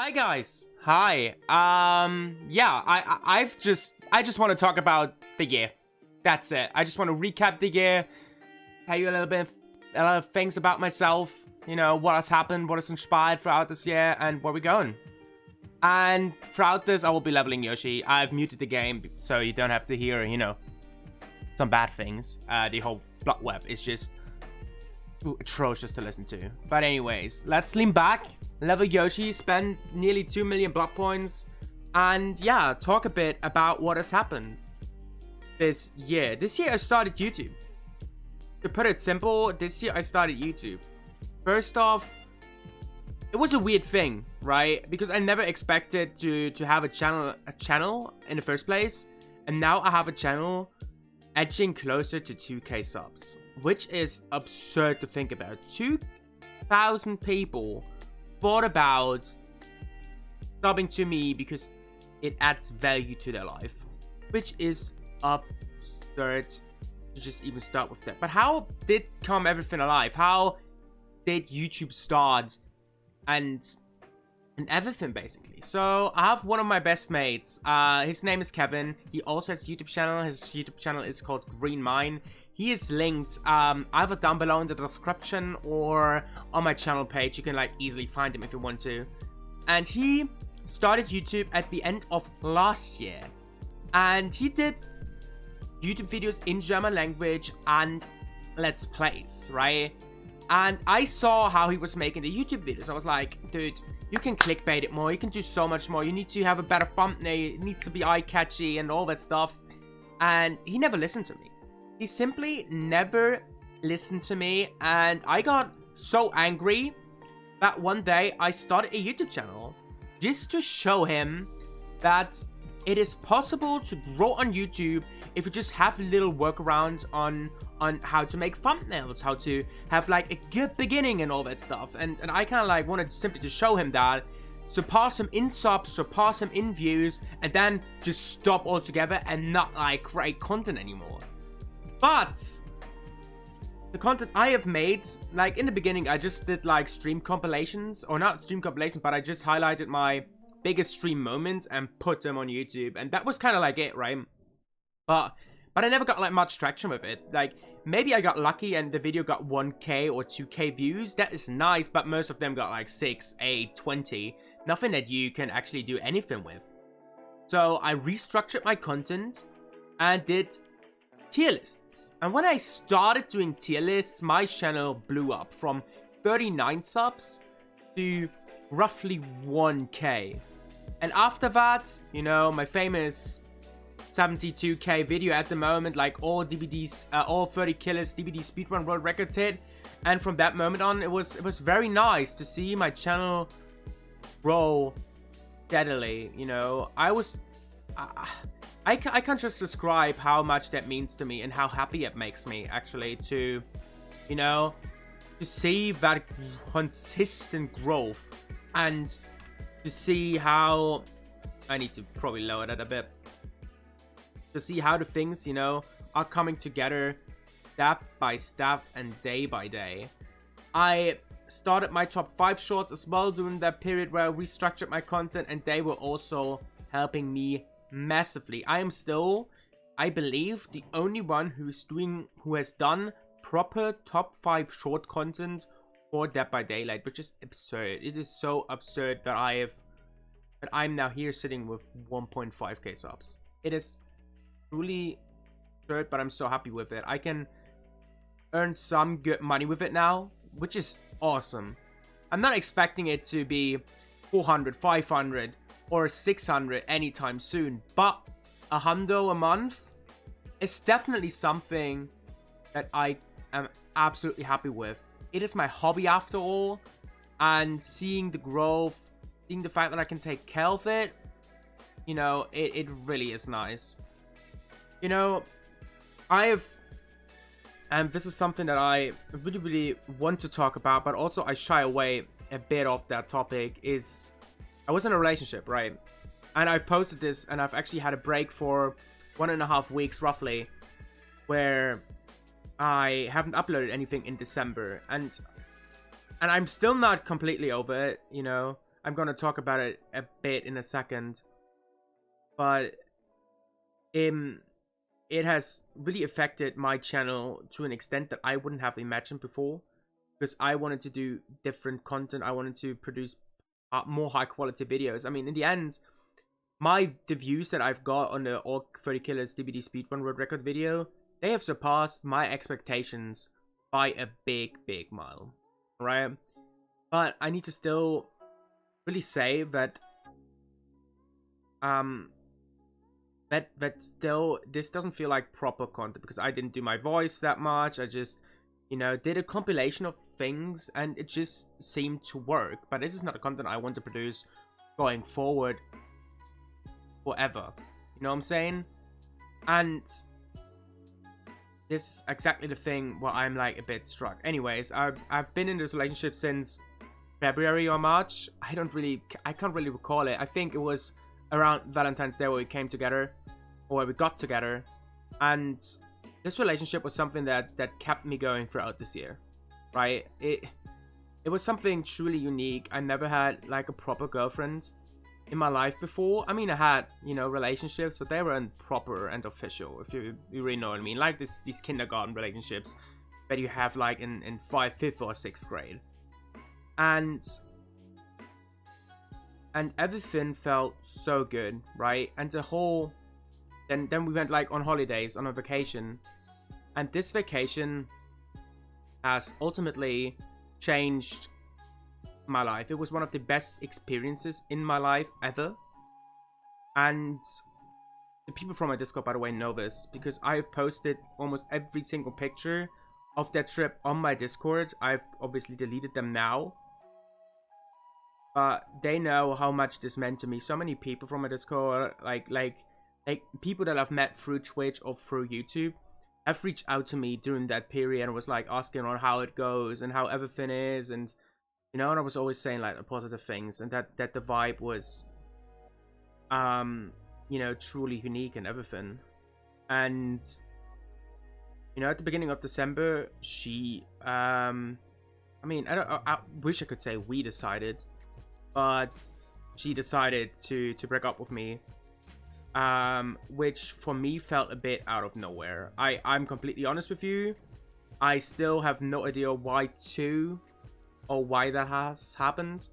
Hi guys. Hi. Yeah, I just want to talk about the year. That's it. I just want to recap the year, tell you a lot of things about myself, what has happened, what has inspired throughout this year, and where we're going. And throughout this, I will be leveling Yoshi. I've muted the game, so you don't have to hear, some bad things. The whole block web is just atrocious to listen to. But anyways, let's lean back, level Yoshi, spend nearly 2 million block points, and yeah, talk a bit about what has happened this year. This year I started YouTube. To put it simple, this year I started YouTube. First off, it was a weird thing, right? Because I never expected to have a channel in the first place, and now I have a channel edging closer to 2k subs, which is absurd to think about. 2,000 people thought about subbing to me because it adds value to their life, which is absurd to just even start with that. But how did come everything alive? How did YouTube start and everything, basically? So I have one of my best mates. His name is Kevin. He also has a YouTube channel. His YouTube channel is called Green Mine. He is linked either down below in the description or on my channel page. You can easily find him if you want to. And he started YouTube at the end of last year, and he did YouTube videos in German language and Let's Plays, right? And I saw how he was making the YouTube videos. I was like, dude, you can clickbait it more. You can do so much more. You need to have a better thumbnail. It needs to be eye-catchy and all that stuff. And he never listened to me. He simply never listened to me. And I got so angry that one day I started a YouTube channel just to show him that it is possible to grow on YouTube if you just have a little workaround on how to make thumbnails, how to have a good beginning and all that stuff. And I kind of wanted simply to show him that, surpass him in subs, surpass him in views, and then just stop altogether and not create content anymore. But the content I have made, in the beginning, I just did stream compilations, or not stream compilations, but I just highlighted my biggest stream moments and put them on YouTube, and that was kind of it, right? But I never got much traction with it. Maybe I got lucky and the video got 1k or 2k views. That is nice, but most of them got 6, 8, 20. Nothing that you can actually do anything with. So I restructured my content and did tier lists. And when I started doing tier lists, my channel blew up from 39 subs to roughly 1k. And after that, my famous 72k video at the moment, all DBDs, all 30 killers DBD speedrun world records hit. And from that moment on, it was very nice to see my channel grow steadily. I can't just describe how much that means to me and how happy it makes me actually to see that consistent growth, and to see how I need to probably lower that a bit, to see how the things are coming together step by step and day by day. I started my top 5 shorts as well during that period where I restructured my content, and they were also helping me massively. I am still, I believe, the only one who has done proper top 5 short content for Dead by Daylight, which is absurd. It is so absurd that I'm now here sitting with 1.5k subs. It is truly absurd, but I'm so happy with it. I can earn some good money with it now, which is awesome. I'm not expecting it to be 400, 500, or 600 anytime soon, but a hundo a month is definitely something that I am absolutely happy with. It is my hobby after all, and seeing the growth, seeing the fact that I can take care of it, it really is nice. And this is something that I really, really want to talk about, but also I shy away a bit off that topic, is I was in a relationship, right? And I've posted this, and I've actually had a break for 1.5 weeks roughly, where I haven't uploaded anything in December, and I'm still not completely over it, I'm gonna talk about it a bit in a second. But it has really affected my channel to an extent that I wouldn't have imagined before, because I wanted to do different content. I wanted to produce more high quality videos. I mean, in the end, the views that I've got on the Orc 30 Killers DBD Speedrun World Record video, they have surpassed my expectations by a big mile, right? But I need to still really say that that still, this doesn't feel like proper content, because I didn't do my voice that much. I just, you know, did a compilation of things and it just seemed to work. But this is not the content I want to produce going forward forever. You know what I'm saying? And this is exactly the thing where I'm like a bit struck. Anyways, I've been in this relationship since February or March. I can't really recall it. I think it was around Valentine's Day where we came together, or where we got together, and this relationship was something that kept me going throughout this year, right? It was something truly unique. I never had like a proper girlfriend in my life before. I mean, I had, you know, relationships, but they weren't proper and official, if you really know what I mean. Like these kindergarten relationships that you have like in 5th or 6th grade. And everything felt so good, right? And the whole, then we went like on holidays, on a vacation, and this vacation has ultimately changed my life. It was one of the best experiences in my life ever. And the people from my Discord, by the way, know this, because I've posted almost every single picture of that trip on my Discord. I've obviously deleted them now, but they know how much this meant to me. So many people from my Discord, like people that I've met through Twitch or through YouTube, have reached out to me during that period and was like asking on how it goes and how everything is, and you know, and I was always saying like the positive things, and that the vibe was, you know, truly unique and everything. And you know, at the beginning of December, she, I mean, I wish I could say we decided, but she decided to break up with me, which for me felt a bit out of nowhere. I'm completely honest with you. I still have no idea why that has happened.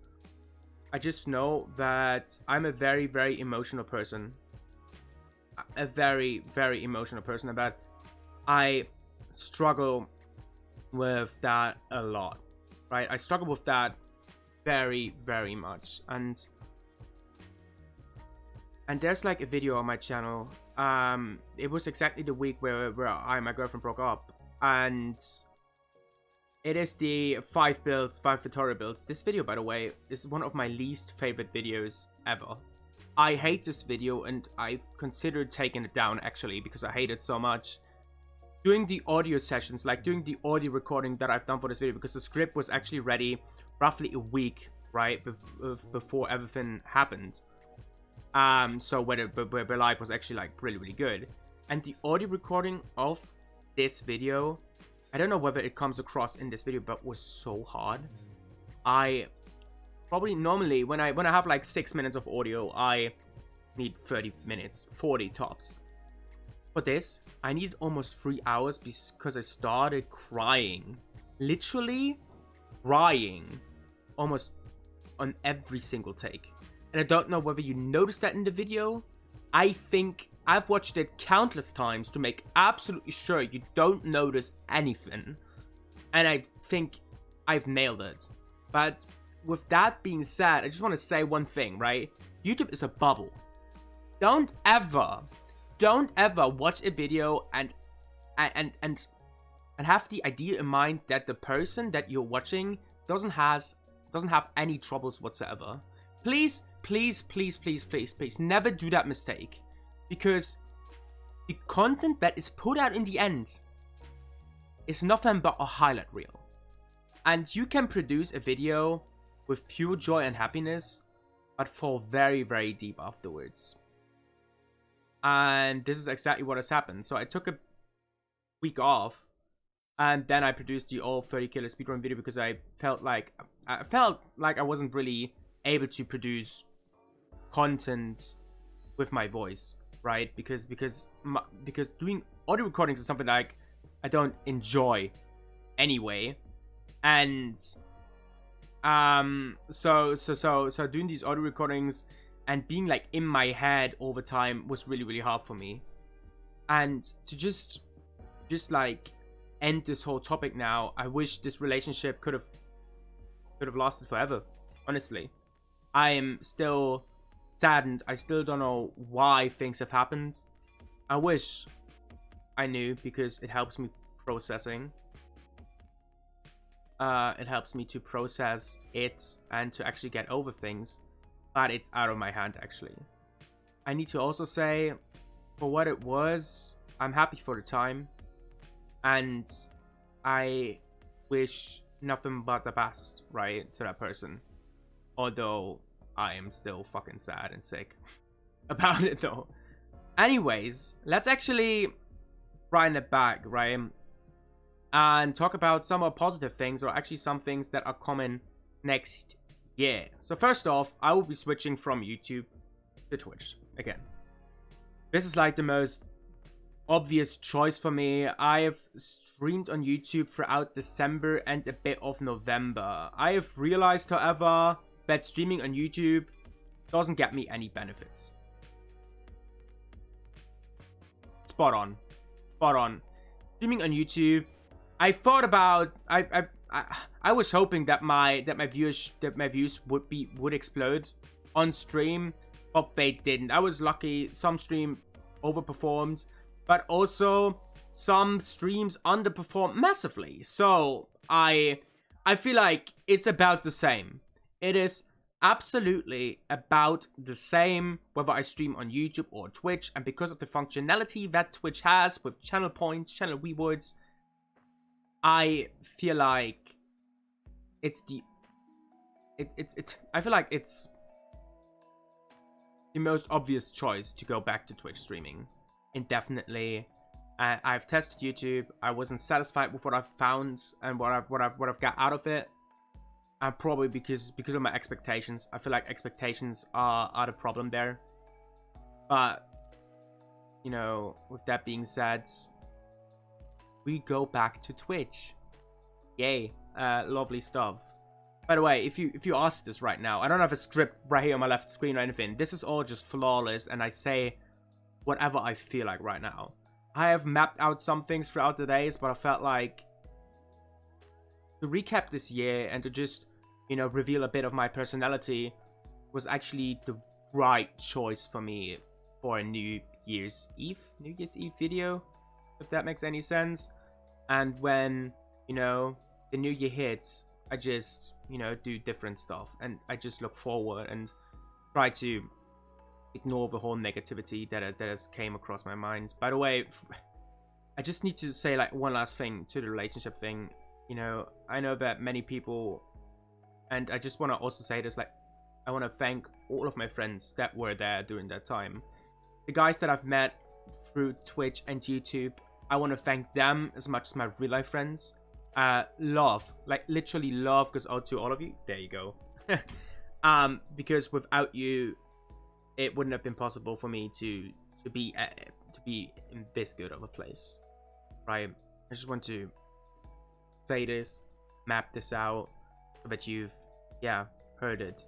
I just know that I'm a very emotional person. A very emotional person, and that I struggle with that a lot, right? I struggle with that very much. And there's like a video on my channel. It was exactly the week where I and my girlfriend broke up, and it is the 5 tutorial builds. This video, by the way, is one of my least favorite videos ever. I hate this video, and I've considered taking it down actually, because I hate it so much. Doing the audio sessions, like doing the audio recording that I've done for this video, because the script was actually ready roughly a week, right, before everything happened. So where life was actually like really good. And the audio recording of this video, I don't know whether it comes across in this video, but was so hard. I probably normally when I have like 6 minutes of audio, I need 30 minutes, 40 tops. For this, I needed almost 3 hours because I started crying, literally crying, almost on every single take. And I don't know whether you noticed that in the video. I think I've watched it countless times to make absolutely sure you don't notice anything. And I think I've nailed it. But with that being said, I just want to say one thing, right? YouTube is a bubble. Don't ever watch a video and have the idea in mind that the person that you're watching doesn't have any troubles whatsoever. Please never do that mistake, because the content that is put out in the end is nothing but a highlight reel, and you can produce a video with pure joy and happiness, but fall very deep afterwards. And this is exactly what has happened. So I took a week off, and then I produced the all 30 killer speedrun video, because I felt like I wasn't really able to produce content with my voice, right? Because doing audio recordings is something like I don't enjoy anyway, and so doing these audio recordings and being like in my head all the time was really hard for me. And to just like end this whole topic now, I wish this relationship could have lasted forever. Honestly, I am still saddened. I still don't know why things have happened. I wish I knew, because it helps me processing. It helps me to process it and to actually get over things, but it's out of my hand. Actually, I need to also say, for what it was, I'm happy for the time, and I wish nothing but the best, right, to that person. Although I am still fucking sad and sick about it though. Anyways, let's actually brighten it back, right? And talk about some more positive things, or actually some things that are coming next year. So first off, I will be switching from YouTube to Twitch again. This is like the most obvious choice for me. I have streamed on YouTube throughout December and a bit of November. I have realized, however, that streaming on YouTube doesn't get me any benefits. Spot on. Streaming on YouTube, I thought about, I was hoping that my views would explode on stream, but they didn't. I was lucky. Some stream overperformed, but also some streams underperformed massively. So I feel like it's about the same. It is absolutely about the same whether I stream on YouTube or Twitch, and because of the functionality that Twitch has with channel points, channel rewards, I feel like I feel like it's the most obvious choice to go back to Twitch streaming indefinitely. I've tested YouTube. I wasn't satisfied with what I've found and what I've got out of it. And probably because of my expectations. I feel like expectations are the problem there. But, you know, with that being said, we go back to Twitch. Yay. Lovely stuff. By the way, if you ask this right now, I don't have a script right here on my left screen or anything. This is all just flawless, and I say whatever I feel like right now. I have mapped out some things throughout the days, but I felt like to recap this year and to just, you know, reveal a bit of my personality was actually the right choice for me for a New Year's Eve video, if that makes any sense. And when, you know, the new year hits, I just, you know, do different stuff, and I just look forward and try to ignore the whole negativity that has came across my mind. By the way, I just need to say like one last thing to the relationship thing. You know, I know that many people, and I just want to also say this, like, I want to thank all of my friends that were there during that time. The guys that I've met through Twitch and YouTube, I want to thank them as much as my real life friends. Love, like literally love goes out to all of you. There you go. Because without you, it wouldn't have been possible for me to be in this good of a place, right? I just want to say this, map this out, so that you've, heard it.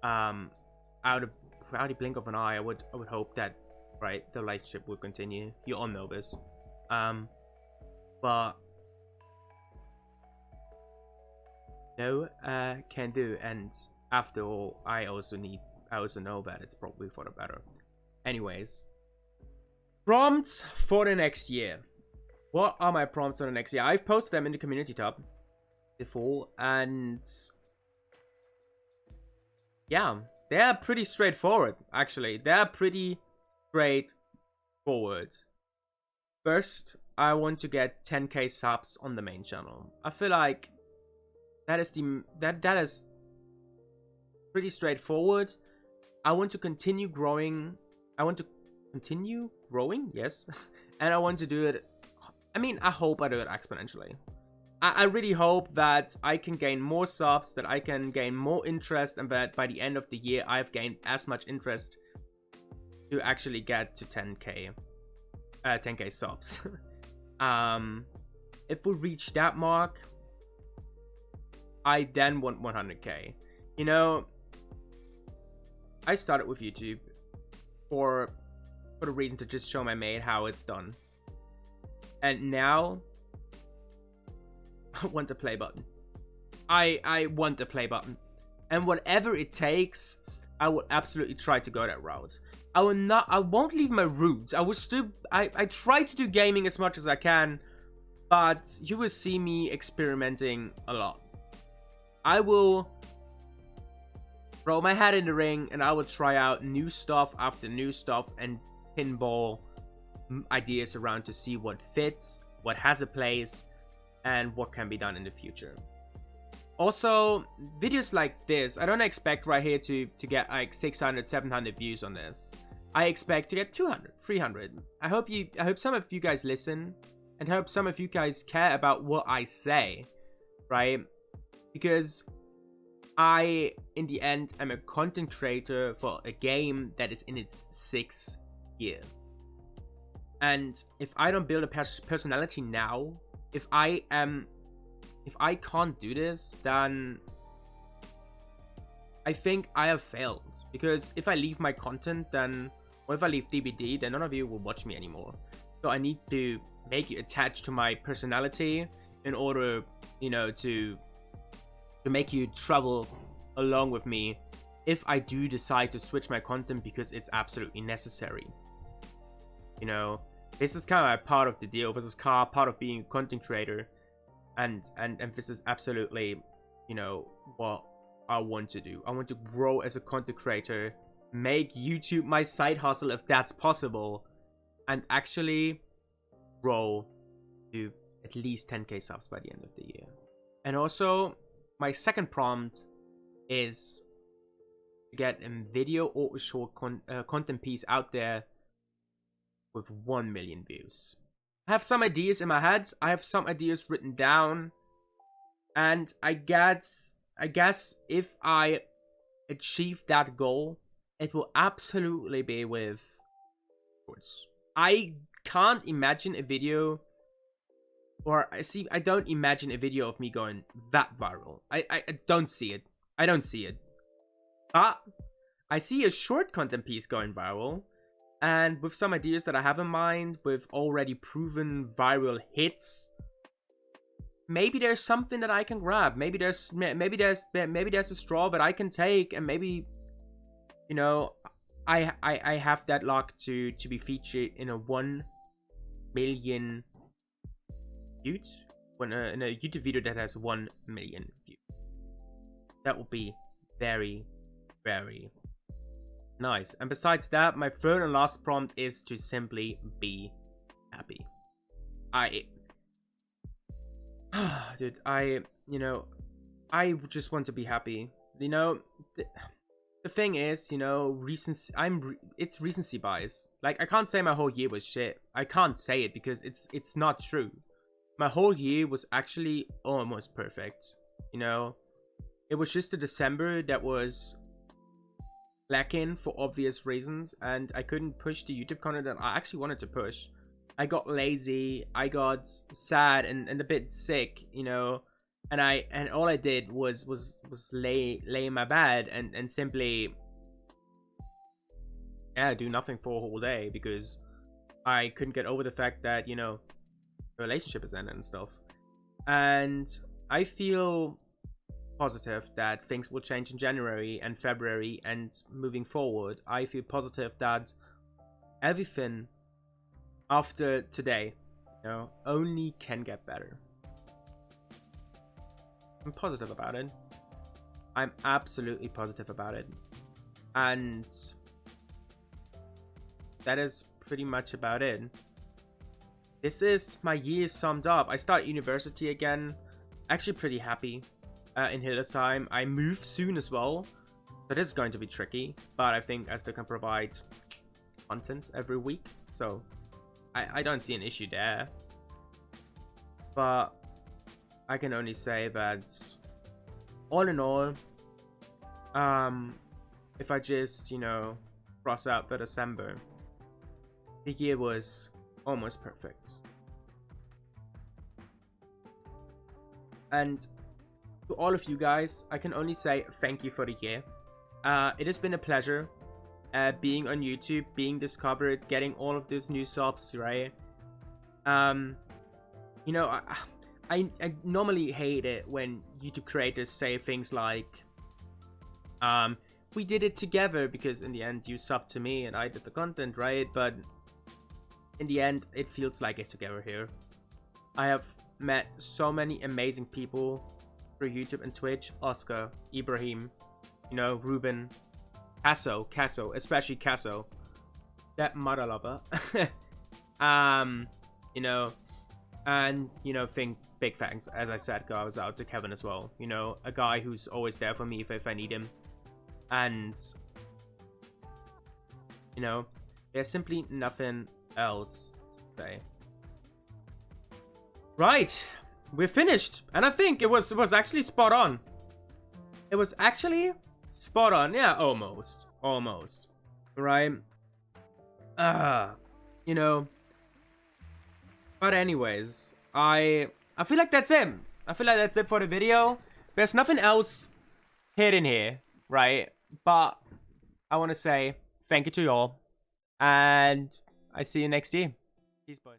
Out of the blink of an eye, I would hope that, right, the relationship would continue. You all know this, but no, can do. And after all, I also know that it's probably for the better. Anyways, prompts for the next year. What are my prompts for the next year? I've posted them in the community tab before, and yeah, they're pretty straightforward, actually. They're pretty straightforward. First, I want to get 10k subs on the main channel. I feel like that is pretty straightforward. I want to continue growing. Yes. And I want to do it, I mean, I hope I do it exponentially. I really hope that I can gain more subs, that I can gain more interest, and that by the end of the year, I've gained as much interest to actually get to 10k subs. If we reach that mark, I then want 100k. You know, I started with YouTube for the reason to just show my mate how it's done. And now, I want the play button. I want the play button. And whatever it takes, I will absolutely try to go that route. I won't leave my roots. I try to do gaming as much as I can, but you will see me experimenting a lot. I will throw my hat in the ring and I will try out new stuff after new stuff and pinball ideas around to see what fits, what has a place, and what can be done in the future. Also, videos like this, I don't expect right here to get like 600, 700 views on this. I expect to get 200, 300. I hope some of you guys listen, and hope some of you guys care about what I say, right? Because I, in the end, am a content creator for a game that is in its 6th year. And if I don't build a personality now, if I can't do this, then I think I have failed. Because if I leave my content, then, or if I leave DBD, then none of you will watch me anymore. So I need to make you attached to my personality in order, you know, to make you travel along with me if I do decide to switch my content because it's absolutely necessary. You know, this is kind of a part of the deal. This is part of being a content creator. And this is absolutely, you know, what I want to do. I want to grow as a content creator, make YouTube my side hustle if that's possible, and actually grow to at least 10k subs by the end of the year. And also, my second prompt is to get a video or a short content piece out there with 1 million views. I have some ideas in my head. I have some ideas written down. And I guess if I achieve that goal, it will absolutely be with shorts. I can't imagine a video, or I don't imagine a video of me going that viral. I don't see it. I don't see it. But I see a short content piece going viral. And with some ideas that I have in mind, with already proven viral hits, maybe there's something that I can grab. Maybe there's a straw that I can take, and maybe, you know, I have that luck to be featured in a 1 million views, in a YouTube video that has 1 million views. That would be very, very nice. And besides that, my third and last prompt is to simply be happy. Dude, you know, I just want to be happy. You know, the thing is, you know, it's recency bias. Like, I can't say my whole year was shit. I can't say it because it's not true. My whole year was actually almost perfect. You know, it was just a December that was lacking for obvious reasons, and I couldn't push the YouTube content that I actually wanted to push. I got lazy, I got sad and a bit sick, you know, and all I did was lay in my bed and simply do nothing for a whole day because I couldn't get over the fact that, you know, the relationship is ended and stuff. And I feel positive that things will change in January and February, and moving forward I feel positive that everything after today, you know, only can get better. I'm positive about it. I'm absolutely positive about it. And that is pretty much about it. This is my year summed up. I start university again. Actually pretty happy. In Hildesheim. I move soon as well, so this is going to be tricky, but I think I still can provide content every week, so I don't see an issue there. But I can only say that all in all, if I just, you know, cross out the December, the year was almost perfect. And to all of you guys, I can only say thank you for the year. It has been a pleasure being on YouTube, being discovered, getting all of these new subs, right? You know, I normally hate it when YouTube creators say things like, we did it together, because in the end you subbed to me and I did the content, right? But in the end, it feels like it together here. I have met so many amazing people through YouTube and Twitch. Oscar, Ibrahim, you know, Ruben, Casso, especially Casso, that mother lover. You know, and, you know, big thanks, as I said, goes out to Kevin as well. You know, a guy who's always there for me if I need him. And, you know, there's simply nothing else to say. Right, we're finished, and I think it was actually spot on. It was actually spot on, yeah, almost, right? You know. But anyways, I feel like that's it. I feel like that's it for the video. There's nothing else hidden here, right? But I want to say thank you to y'all, and I see you next year. Peace, boys.